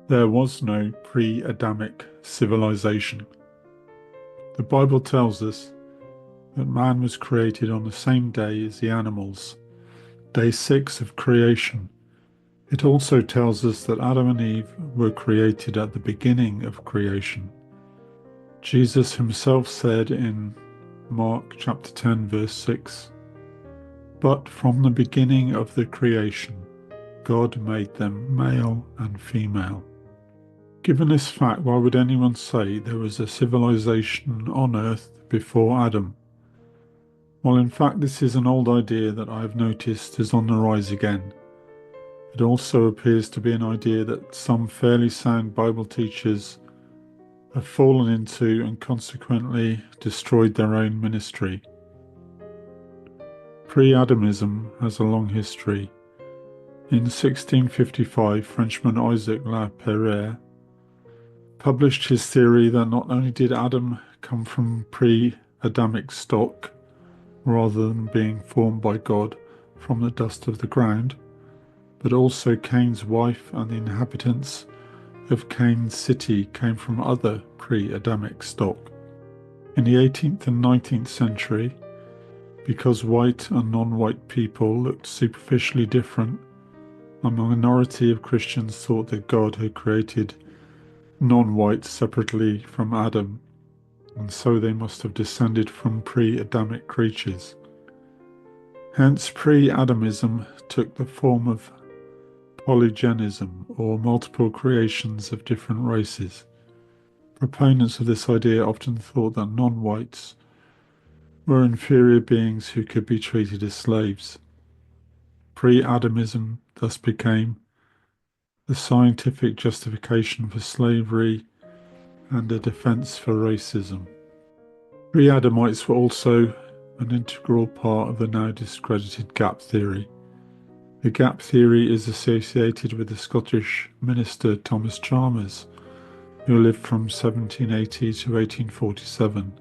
There was no pre-Adamic civilization. The Bible tells us that man was created on the same day as the animals, day 6 of creation. It also tells us that Adam and Eve were created at the beginning of creation. Jesus himself said in Mark chapter 10 verse 6, "But from the beginning of the creation, God made them male and female." Given this fact, why would anyone say there was a civilization on Earth before Adam? Well, in fact, this is an old idea that I have noticed is on the rise again. It also appears to be an idea that some fairly sound Bible teachers have fallen into and consequently destroyed their own ministry. Pre-Adamism has a long history. In 1655, Frenchman Isaac La Peyrère published his theory that not only did Adam come from pre-Adamic stock, rather than being formed by God from the dust of the ground, but also Cain's wife and the inhabitants of Cain's city came from other pre-Adamic stock. In the 18th and 19th century, because white and non-white people looked superficially different, a minority of Christians thought that God had created non-whites separately from Adam, and so they must have descended from pre-Adamic creatures. Hence, pre-Adamism took the form of polygenism, or multiple creations of different races. Proponents of this idea often thought that non-whites were inferior beings who could be treated as slaves. Pre-Adamism thus became the scientific justification for slavery and a defense for racism. Pre-Adamites were also an integral part of the now discredited gap theory. The gap theory is associated with the Scottish minister Thomas Chalmers, who lived from 1780 to 1847.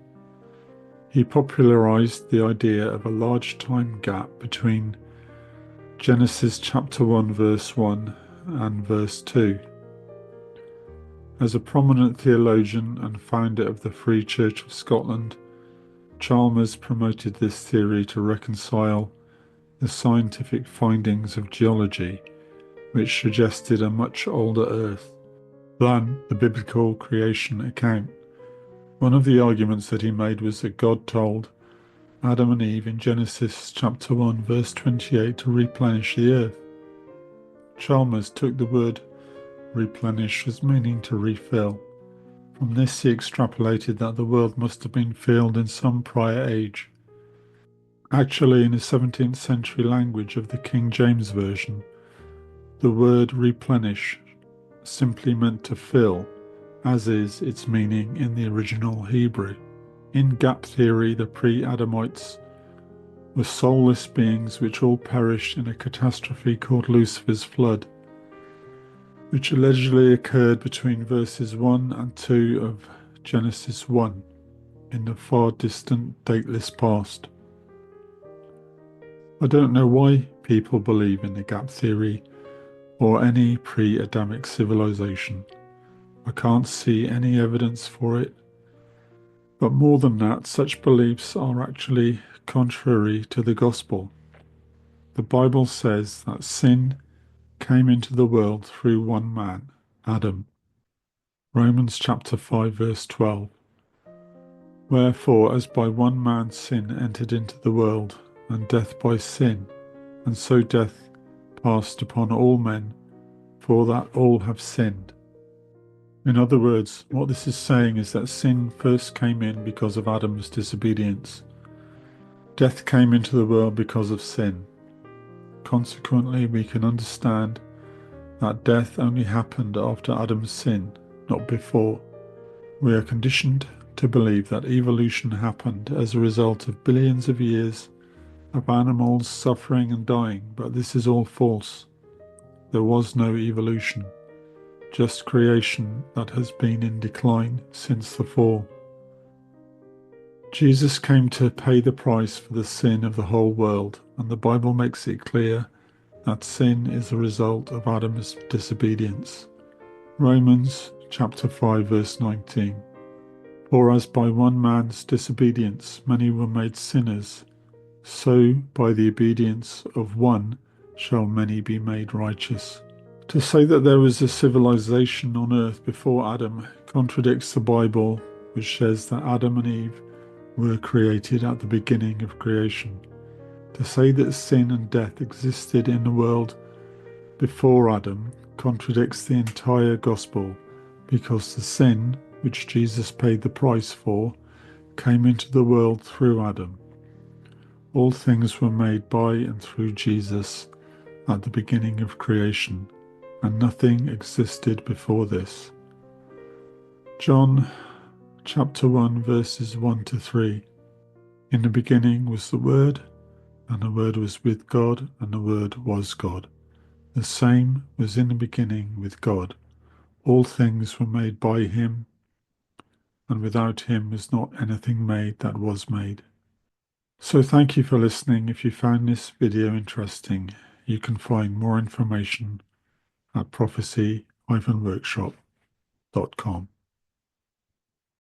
He popularised the idea of a large time gap between Genesis chapter 1 verse 1 and verse 2. As a prominent theologian and founder of the Free Church of Scotland, Chalmers promoted this theory to reconcile the scientific findings of geology, which suggested a much older Earth than the biblical creation account. One of the arguments that he made was that God told Adam and Eve in Genesis chapter 1 verse 28 to replenish the earth. Chalmers took the word replenish as meaning to refill. From this he extrapolated that the world must have been filled in some prior age. Actually, in the 17th century language of the King James Version, the word replenish simply meant to fill, as is its meaning in the original Hebrew. In gap theory, the pre-Adamites were soulless beings which all perished in a catastrophe called Lucifer's flood, which allegedly occurred between verses 1 and 2 of Genesis 1 in the far distant, dateless past. I don't know why people believe in the gap theory or any pre-Adamic civilization. I can't see any evidence for it. But more than that, such beliefs are actually contrary to the gospel. The Bible says that sin came into the world through one man, Adam. Romans chapter 5 verse 12. Wherefore, as by one man sin entered into the world, and death by sin, and so death passed upon all men, for that all have sinned. In other words, what this is saying is that sin first came in because of Adam's disobedience. Death came into the world because of sin. Consequently, we can understand that death only happened after Adam's sin, not before. We are conditioned to believe that evolution happened as a result of billions of years of animals suffering and dying, but this is all false. There was no evolution, just creation that has been in decline since the fall. Jesus came to pay the price for the sin of the whole world, and the Bible makes it clear that sin is a result of Adam's disobedience. Romans chapter 5 verse 19. For as by one man's disobedience many were made sinners, so by the obedience of one shall many be made righteous. To say that there was a civilization on earth before Adam contradicts the Bible, which says that Adam and Eve were created at the beginning of creation. To say that sin and death existed in the world before Adam contradicts the entire gospel, because the sin, which Jesus paid the price for, came into the world through Adam. All things were made by and through Jesus at the beginning of creation, and nothing existed before this. John chapter 1 verses 1 to 3. In the beginning was the Word, and the Word was with God, and the Word was God. The same was in the beginning with God. All things were made by him, and without him was not anything made that was made. So thank you for listening. If you found this video interesting, you can find more information at prophecy-workshop.com.